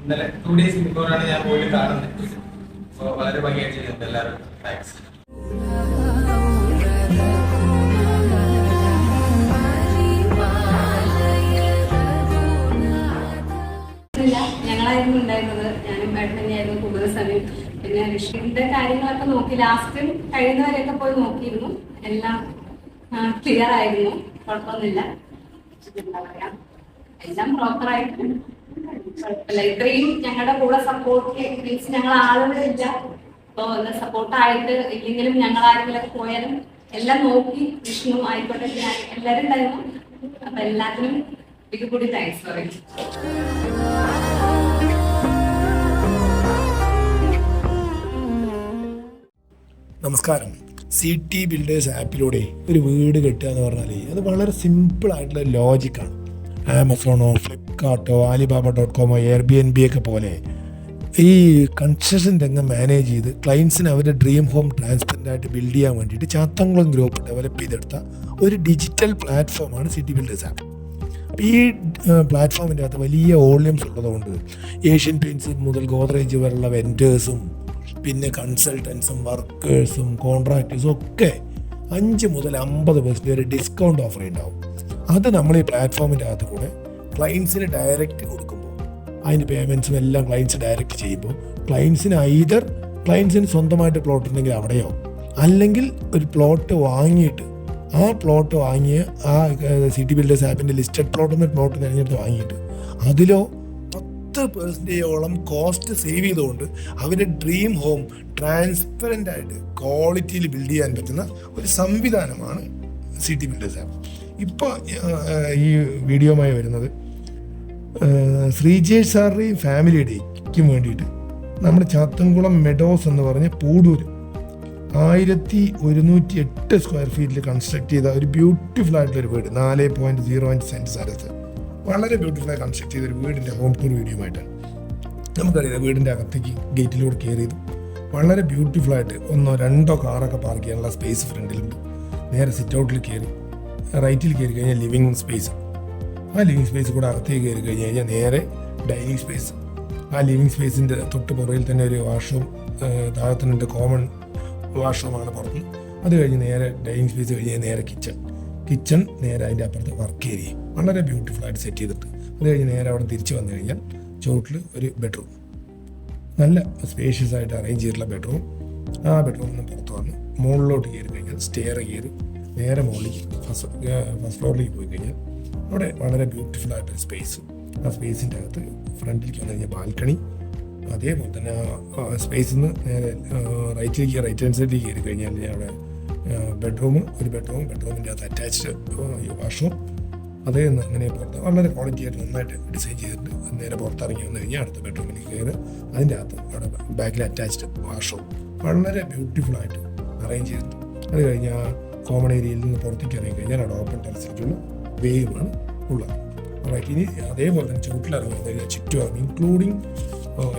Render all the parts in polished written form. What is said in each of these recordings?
ഇന്നലെ 2 days ബിഫോറാണ് ഞാൻ പോയി കാണുന്നത്. അപ്പോൾ വളരെ ഭംഗിയായിട്ട് ചെയ്യുന്നുണ്ട്. എല്ലാവരും താങ്ക്സ്. ഞങ്ങളായിരുന്നു ഉണ്ടായിരുന്നത്. ഞാനും ഏട്ടൻ തന്നെയായിരുന്നു കൂടുതൽ സമയം. പിന്നെ ഋഷിന്റെ കാര്യങ്ങളൊക്കെ നോക്കി ലാസ്റ്റ് കഴിയുന്നവരെയൊക്കെ പോയി നോക്കിയിരുന്നു. എല്ലാം ക്ലിയർ ആയിരുന്നു, കുഴപ്പമൊന്നുമില്ല. എന്താ പറയാ, എല്ലാം പ്രോപ്പറായിട്ട് കുഴപ്പമില്ല. ഇത്രയും ഞങ്ങളുടെ കൂടെ സപ്പോർട്ട് മീൻസ് ഞങ്ങൾ ആളുകളില്ല. അപ്പോൾ സപ്പോർട്ടായിട്ട് ഇല്ലെങ്കിലും ഞങ്ങൾ ആരെങ്കിലൊക്കെ പോയാലും എല്ലാം നോക്കി വിഷ്ണു ആയിക്കോട്ടെ എല്ലാവരും ഉണ്ടായിരുന്നു. അപ്പൊ എല്ലാത്തിനും ഇത് കൂടി താങ്ക്സ് പറയും. നമസ്കാരം. സിറ്റി ബിൽഡേഴ്സ് ആപ്പിലൂടെ ഒരു വീട് കെട്ടുക എന്ന് പറഞ്ഞാൽ അത് വളരെ സിമ്പിളായിട്ടുള്ള ലോജിക്കാണ്. ആമസോണോ ഫ്ലിപ്കാർട്ടോ Alibaba.com Airbnb ഒക്കെ പോലെ ഈ കൺസ്ട്രക്ഷൻ രംഗം മാനേജ് ചെയ്ത് ക്ലയൻസിന് അവരുടെ ഡ്രീം ഹോം ട്രാൻസ്പെറൻ്റായിട്ട് ബിൽഡ് ചെയ്യാൻ വേണ്ടിയിട്ട് ചാത്തംകുളം ഗ്രൂപ്പ് ഡെവലപ്പ് ചെയ്തെടുത്ത ഒരു ഡിജിറ്റൽ പ്ലാറ്റ്ഫോമാണ് സിറ്റി ബിൽഡേഴ്സ് ആപ്പ്. ഈ പ്ലാറ്റ്ഫോമിൻ്റെ അകത്ത് വലിയ വോള്യൂംസ് ഉള്ളതുകൊണ്ട് ഏഷ്യൻ പെയിൻറ്റ്സ് മുതൽ ഗോദ്രേജ് വരെയുള്ള വെൻഡേഴ്സും പിന്നെ കൺസൾട്ടൻസും വർക്കേഴ്സും കോൺട്രാക്ടേഴ്സും ഒക്കെ 5 മുതൽ 50% വരെ ഡിസ്കൗണ്ട് ഓഫർ ഉണ്ടാവും. അത് നമ്മൾ ഈ പ്ലാറ്റ്ഫോമിൻ്റെ അകത്ത് കൂടെ ക്ലയൻസിന് ഡയറക്റ്റ് കൊടുക്കുമ്പോൾ അതിൻ്റെ പേയ്മെൻറ്റ്സും എല്ലാം ക്ലയൻസ് ഡയറക്റ്റ് ചെയ്യുമ്പോൾ ക്ലയൻസിന് സ്വന്തമായിട്ട് പ്ലോട്ട് ഉണ്ടെങ്കിൽ അവിടെയോ, അല്ലെങ്കിൽ ഒരു പ്ലോട്ട് വാങ്ങിയിട്ട് ആ പ്ലോട്ട് വാങ്ങിയ ആ സിറ്റി ബിൽഡേഴ്സ് ആപ്പിൻ്റെ ലിസ്റ്റഡ് പ്ലോട്ട് എന്ന പ്ലോട്ട് തിരഞ്ഞെടുത്ത് വാങ്ങിയിട്ട് അതിലോ 10% കോസ്റ്റ് സേവ് ചെയ്തുകൊണ്ട് അവരുടെ ഡ്രീം ഹോം ട്രാൻസ്പെറൻ്റ് ആയിട്ട് ക്വാളിറ്റിയിൽ ബിൽഡ് ചെയ്യാൻ പറ്റുന്ന ഒരു സംവിധാനമാണ് സിറ്റി ബിൽഡേഴ്സ് ആപ്പ്. ഇപ്പോൾ ഈ വീഡിയോയുമായി വരുന്നത് ശ്രീജേഷ് സാറിൻ്റെയും ഫാമിലിയുടെയും വേണ്ടിയിട്ട് നമ്മുടെ ചാത്തൻകുളം മെഡോസ് എന്ന് പറഞ്ഞ പൂടൂര് 1108 സ്ക്വയർ ഫീറ്റിൽ കൺസ്ട്രക്ട് ചെയ്ത ഒരു ബ്യൂട്ടിഫുൾ ആയിട്ടുള്ളൊരു വീട്, 4.05 സെൻറ്റ് സ്ഥലത്ത് വളരെ ബ്യൂട്ടിഫുള്ളായി കൺസ്ട്രക്ട് ചെയ്തൊരു വീടിൻ്റെ ഹോം ടൂർ വീഡിയോയുമായിട്ടാണ്. നമുക്കറിയാം വീടിൻ്റെ അകത്തേക്ക് ഗേറ്റിലൂടെ കയറി ചെയ്തു വളരെ ബ്യൂട്ടിഫുള്ളായിട്ട് 1-2 കാറൊക്കെ പാർക്ക് ചെയ്യാനുള്ള സ്പേസ് ഫ്രണ്ടിലുണ്ട്. നേരെ സിറ്റ് ഔട്ടിൽ കയറി റൈറ്റിൽ കയറി കഴിഞ്ഞാൽ ലിവിങ് സ്പേസ്. ആ ലിവിങ് സ്പേസ് കൂടെ അകത്തേക്ക് കയറി കഴിഞ്ഞ് കഴിഞ്ഞാൽ നേരെ ഡൈനിങ് സ്പേസ്. ആ ലിവിങ് സ്പേസിൻ്റെ തൊട്ട് പുറകിൽ തന്നെ ഒരു വാഷ്റൂം താഴത്തുണ്ട്, കോമൺ വാഷ്റൂമാണ് പുറത്ത്. അത് കഴിഞ്ഞ് നേരെ ഡൈനിങ് സ്പേസ് കഴിഞ്ഞ് നേരെ കിച്ചൺ നേരെ അതിൻ്റെ അപ്പുറത്ത് വർക്ക് ഏരിയ വളരെ ബ്യൂട്ടിഫുള്ളായിട്ട് സെറ്റ് ചെയ്തിട്ട് അത് കഴിഞ്ഞ് നേരെ അവിടെ തിരിച്ച് വന്നു കഴിഞ്ഞാൽ ചുവട്ടിൽ ഒരു ബെഡ്റൂം, നല്ല സ്പേഷ്യസ് ആയിട്ട് അറേഞ്ച് ചെയ്തിട്ടുള്ള ബെഡ്റൂം. ആ ബെഡ്റൂമിൽ നിന്ന് പുറത്ത് വന്ന് മുകളിലോട്ട് കയറി കഴിഞ്ഞാൽ സ്റ്റെയർ കയറി നേരെ മുകളിലേക്ക് ഫസ്റ്റ് ഫ്ലോറിലേക്ക് പോയി കഴിഞ്ഞാൽ അവിടെ വളരെ ബ്യൂട്ടിഫുള്ളായിട്ട് സ്പേസ്. ആ സ്പേസിൻ്റെ അകത്ത് ഫ്രണ്ടിലേക്ക് വന്നു കഴിഞ്ഞാൽ ബാൽക്കണി. അതേപോലെ തന്നെ ആ സ്പേസിൽ നിന്ന് നേരെ റൈറ്റ് ഹാൻഡ് സൈഡിലേക്ക് കയറി കഴിഞ്ഞാൽ അവിടെ ബെഡ്റൂമിൻ്റെ അകത്ത് അറ്റാച്ച്ഡ് വാഷ്റൂം. അതേ അങ്ങനെ പുറത്ത് വളരെ ക്വാളിറ്റി ആയിട്ട് നന്നായിട്ട് ഡിസൈൻ ചെയ്തിട്ട് നേരെ പുറത്തിറങ്ങി വന്നു കഴിഞ്ഞാൽ അടുത്ത ബെഡ്റൂമിലേക്ക് കയറി അതിൻ്റെ അകത്ത് അവിടെ ബാക്കിൽ അറ്റാച്ച്ഡ് വാഷ്റൂം വളരെ ബ്യൂട്ടിഫുള്ളായിട്ട് അറേഞ്ച് ചെയ്തിട്ട് അത് കഴിഞ്ഞാൽ കോമൺ ഏരിയയിൽ നിന്ന് പുറത്തേക്ക് ഇറങ്ങി കഴിഞ്ഞാൽ അവിടെ ഓപ്പൺ ടെറസിലേക്കുള്ള വേയുമാണ് ഉള്ളത്. ഇനി അതേപോലെ തന്നെ ചുവട്ടിലിറങ്ങി കഴിഞ്ഞാൽ ചുറ്റും ഇൻക്ലൂഡിങ്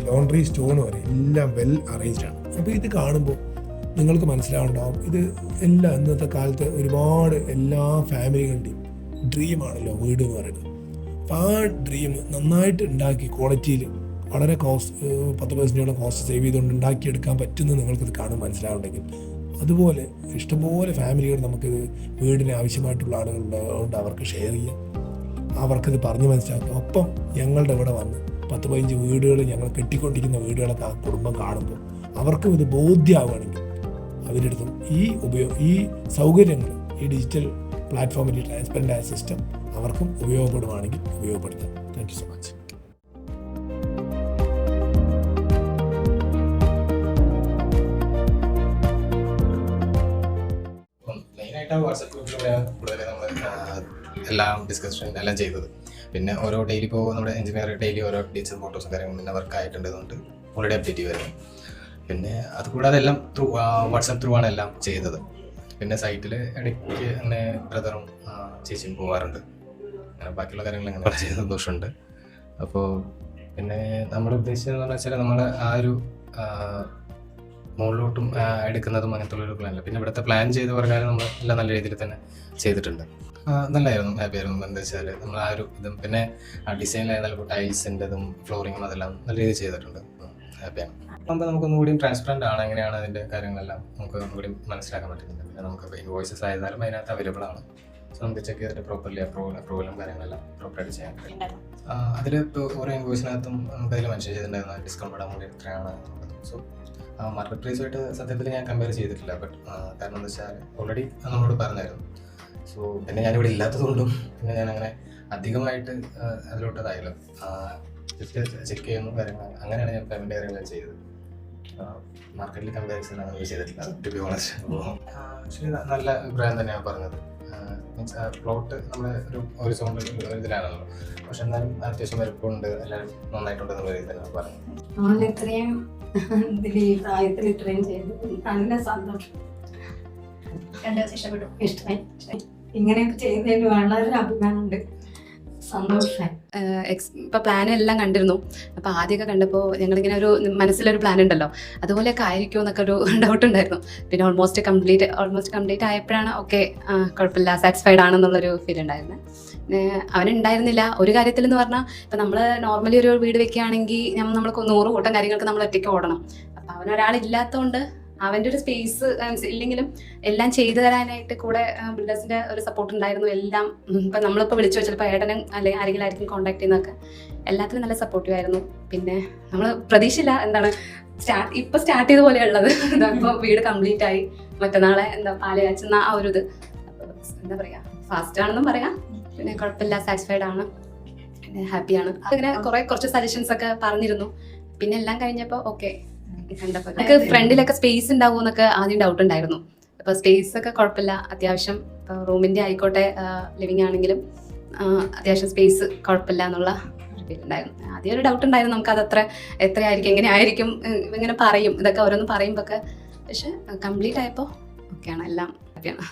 ലോണ്ടറി സ്റ്റോൺ വരെ എല്ലാം വെൽ അറേഞ്ച്ഡ് ആണ്. അപ്പോൾ ഇത് കാണുമ്പോൾ നിങ്ങൾക്ക് മനസ്സിലാവുണ്ടാവും ഇത് എല്ലാം ഇന്നത്തെ കാലത്ത് ഒരുപാട് എല്ലാ ഫാമിലികളുടെയും ഡ്രീമാണല്ലോ വീട് എന്ന് പറയുന്നത്. അപ്പോൾ ആ ഡ്രീം നന്നായിട്ട് ഉണ്ടാക്കി ക്വാളിറ്റിയിൽ വളരെ 10% കോസ്റ്റ് സേവ് ചെയ്തുകൊണ്ട് ഉണ്ടാക്കിയെടുക്കാൻ പറ്റുമെന്ന് നിങ്ങൾക്കിത് കാണുമ്പോൾ മനസ്സിലാവുണ്ടെങ്കിൽ, അതുപോലെ ഇഷ്ടംപോലെ ഫാമിലികൾ നമുക്കിത് വീടിന് ആവശ്യമായിട്ടുള്ള ആളുകളുണ്ട്, അവർക്ക് ഷെയർ ചെയ്യാം, അവർക്കിത് പറഞ്ഞ് മനസ്സിലാക്കാം. ഒപ്പം ഞങ്ങളുടെ ഇവിടെ വന്ന് 10-15 വീടുകൾ ഞങ്ങൾ കെട്ടിക്കൊണ്ടിരിക്കുന്ന വീടുകളൊക്കെ ആ കുടുംബം കാണുമ്പോൾ അവർക്കും ഇത് ബോധ്യമാവുകയാണെങ്കിൽ അവരുടെ അടുത്തും ഈ സൗകര്യങ്ങൾ ഈ ഡിജിറ്റൽ പ്ലാറ്റ്ഫോമിൽ ട്രാൻസ്പെറൻ്റ് ആയ സിസ്റ്റം അവർക്കും ഉപയോഗപ്പെടുവാണെങ്കിൽ ഉപയോഗപ്പെടുത്താം. Thank you so much. മെയിനായിട്ട് വാട്സപ്പ് ഗ്രൂപ്പിലൂടെയാണ് കൂടുതൽ നമ്മൾ എല്ലാം ഡിസ്കഷൻ എല്ലാം ചെയ്തത്. പിന്നെ ഓരോ ഡെയിലി ഇപ്പോൾ നമ്മുടെ എഞ്ചിനീയർ ഡെയിലി ഓരോ ഡീറ്റെയിൽസ് ഫോട്ടോസും കാര്യങ്ങളും പിന്നെ വർക്കായിട്ടുള്ളതുകൊണ്ട് ഓൾറെഡി അപ്ഡേറ്റ് ചെയ്യുമായിരുന്നു. പിന്നെ അതുകൂടാതെ എല്ലാം വാട്സപ്പ് ത്രൂ ആണ് എല്ലാം ചെയ്തത്. പിന്നെ സൈറ്റിൽ ഇടയ്ക്ക് അങ്ങനെ ബ്രദറും ചേച്ചിയും പോകാറുണ്ട്. അങ്ങനെ ബാക്കിയുള്ള കാര്യങ്ങൾ അങ്ങനെ വളരെ സന്തോഷമുണ്ട്. അപ്പോൾ പിന്നെ നമ്മുടെ ഉദ്ദേശിച്ചതെന്ന് വെച്ചാൽ നമ്മൾ ആ ഒരു മുകളിലോട്ടും എടുക്കുന്നതും അങ്ങനത്തെ ഉള്ളൊരു പ്ലാനില്ല. പിന്നെ ഇവിടുത്തെ പ്ലാൻ ചെയ്ത് പറഞ്ഞാൽ നമ്മൾ എല്ലാം നല്ല രീതിയിൽ തന്നെ ചെയ്തിട്ടുണ്ട്. നല്ലായിരുന്നു, ഹാപ്പി ആയിരുന്നു. എന്താ വെച്ചാൽ നമ്മൾ ആ ഒരു ഇതും പിന്നെ ആ ഡിസൈനിലായിരുന്നാലും ഇപ്പോൾ ടൈൽസിൻ്റെതും ഫ്ലോറിങ്ങും അതെല്ലാം നല്ല രീതിയിൽ ചെയ്തിട്ടുണ്ട്. ഹാപ്പിയാണ്. അപ്പോൾ നമുക്കൊന്നുകൂടി ട്രാൻസ്പെറൻ്റ് ആണ്, എങ്ങനെയാണ് അതിൻ്റെ കാര്യങ്ങളെല്ലാം നമുക്ക് ഒന്നുകൂടി മനസ്സിലാക്കാൻ പറ്റുന്നുണ്ട്. പിന്നെ നമുക്ക് ഇൻവോയ്സസ് ആയിരുന്നാലും അതിനകത്ത് അവൈലബിൾ ആണ്. സോ നമുക്ക് ചെക്ക് ചെയ്തിട്ട് പ്രോപ്പർലി അപ്രൂവലും കാര്യങ്ങളെല്ലാം പ്രോപ്പറായിട്ട് ചെയ്യാൻ കഴിയും. അതിൽ ഇപ്പോൾ ഓരോ ഇൻവോയ്സിനകത്തും നമുക്ക് അതിൽ മെൻഷൻ ചെയ്തിട്ടുണ്ടായിരുന്നു ഡിസ്കൗണ്ട് അമൗണ്ട് എത്രയാണ്. സോ മാർക്കറ്റ് പ്രൈസുമായിട്ട് സത്യത്തിൽ ഞാൻ കമ്പയർ ചെയ്തിട്ടില്ല. ബട്ട് കാരണം എന്താ വെച്ചാൽ ഓൾറെഡി നമ്മളോട് പറഞ്ഞായിരുന്നു. സോ പിന്നെ ഞാനിവിടെ ഇല്ലാത്തതുകൊണ്ടും പിന്നെ ഞാനങ്ങനെ അധികമായിട്ട് അതിലോട്ടതായല്ലോ ജസ്റ്റ് ചെക്ക് ചെയ്യുന്നു കാര്യങ്ങൾ, അങ്ങനെയാണ് ഞാൻ പേയ്മെൻറ്റ് കാര്യങ്ങളെല്ലാം ചെയ്തത്. മാർക്കറ്റിൽ കമ്പാരിസൺ അങ്ങനെ ചെയ്തിട്ടില്ല ടു ബി ഓണസ്റ്റ്. അപ്പോൾ ആക്ച്വലി നല്ല അഭിപ്രായം തന്നെയാണ് പറഞ്ഞത്. മീൻസ് പ്ലോട്ട് നമ്മുടെ ഒരു സോണിൽ ഇതിലാണല്ലോ, പക്ഷെ എന്നാലും അത്യാവശ്യം വലുപ്പമുണ്ട്, എല്ലാവരും നന്നായിട്ടുണ്ട് എന്നുള്ള രീതി തന്നെയാണ് പറഞ്ഞത്. നമ്മൾ ഇത്രയും ഇതിൽ ഈ പ്രായത്തിൽ ഇത്രയും ചെയ്ത് നല്ല സന്തോഷം. ഇഷ്ടപ്പെട്ടു, ഇഷ്ടമായി. ഇങ്ങനെയൊക്കെ ചെയ്തതിൽ വളരെ അഭിമാനമുണ്ട്, സന്തോഷമായി. ഇപ്പോൾ പ്ലാൻ എല്ലാം കണ്ടിരുന്നു. അപ്പോൾ ആദ്യമൊക്കെ കണ്ടപ്പോൾ ഞങ്ങളിങ്ങനെ ഒരു മനസ്സിലൊരു പ്ലാൻ ഉണ്ടല്ലോ, അതുപോലെയൊക്കെ ആയിരിക്കുമോ എന്നൊക്കെ ഒരു ഡൗട്ട് ഉണ്ടായിരുന്നു. പിന്നെ ഓൾമോസ്റ്റ് കംപ്ലീറ്റ് ആയപ്പോഴാണ് ഓക്കെ കുഴപ്പമില്ല, സാറ്റിസ്ഫൈഡ് ആണെന്നുള്ളൊരു ഫീൽ ഉണ്ടായിരുന്നത്. അവനുണ്ടായിരുന്നില്ല ഒരു കാര്യത്തിലെന്ന് പറഞ്ഞാൽ, ഇപ്പം നമ്മൾ നോർമലി ഒരു വീട് വെക്കുകയാണെങ്കിൽ നമ്മൾക്ക് 100 കൂട്ടം കാര്യങ്ങൾക്ക് നമ്മൾ ഒറ്റയ്ക്ക് ഓടണം. അപ്പം അവനൊരാളില്ലാത്തതുകൊണ്ട് അവൻ്റെ ഒരു സ്പേസ് ഇല്ലെങ്കിലും എല്ലാം ചെയ്തു തരാനായിട്ട് കൂടെ ബിൽഡേഴ്സിൻ്റെ ഒരു സപ്പോർട്ട് ഉണ്ടായിരുന്നു. എല്ലാം ഇപ്പം നമ്മളിപ്പോൾ വിളിച്ചു ചിലപ്പോൾ ഏട്ടനും അല്ലെങ്കിൽ ആരെങ്കിലും ആയിരിക്കും കോൺടാക്ട് ചെയ്യുന്നതൊക്കെ, എല്ലാത്തിനും നല്ല സപ്പോർട്ടീവ് ആയിരുന്നു. പിന്നെ നമ്മൾ പ്രതീക്ഷയില്ല എന്താണ് ഇപ്പം സ്റ്റാർട്ട് ചെയ്ത പോലെയുള്ളത്. ഇപ്പോൾ വീട് കംപ്ലീറ്റ് ആയി, മറ്റന്നാളെ പാല് കാച്ചുന്ന ആ ഒരു ഇത് എന്താ പറയുക, ഫാസ്റ്റ് ആണെന്നും പറയാം. പിന്നെ കുഴപ്പമില്ല, സാറ്റിസ്ഫൈഡ് ആണ്, പിന്നെ ഹാപ്പിയാണ്. അങ്ങനെ കുറച്ച് സജഷൻസ് ഒക്കെ പറഞ്ഞിരുന്നു. പിന്നെ എല്ലാം കഴിഞ്ഞപ്പോൾ ഓക്കെ കണ്ടപ്പോൾ നമുക്ക് ഫ്രണ്ടിലൊക്കെ സ്പേസ് ഉണ്ടാവുമോ എന്നൊക്കെ ആദ്യം ഡൗട്ട് ഉണ്ടായിരുന്നു. അപ്പോൾ സ്പേസ് ഒക്കെ കുഴപ്പമില്ല, അത്യാവശ്യം ഇപ്പോൾ റൂമിൻ്റെ ആയിക്കോട്ടെ ലിവിങ് ആണെങ്കിലും അത്യാവശ്യം സ്പേസ് കുഴപ്പമില്ല എന്നുള്ള ഒരു ഫീൽ ഉണ്ടായിരുന്നു. ആദ്യം ഒരു ഡൗട്ട് ഉണ്ടായിരുന്നു, നമുക്കത് എത്രയായിരിക്കും, എങ്ങനെയായിരിക്കും, ഇങ്ങനെ പറയും ഇതൊക്കെ ഓരോന്ന് പറയുമ്പോൾ ഒക്കെ. പക്ഷെ കംപ്ലീറ്റ് ആയപ്പോൾ ഓക്കെയാണ്, എല്ലാം ഹാപ്പിയാണ്.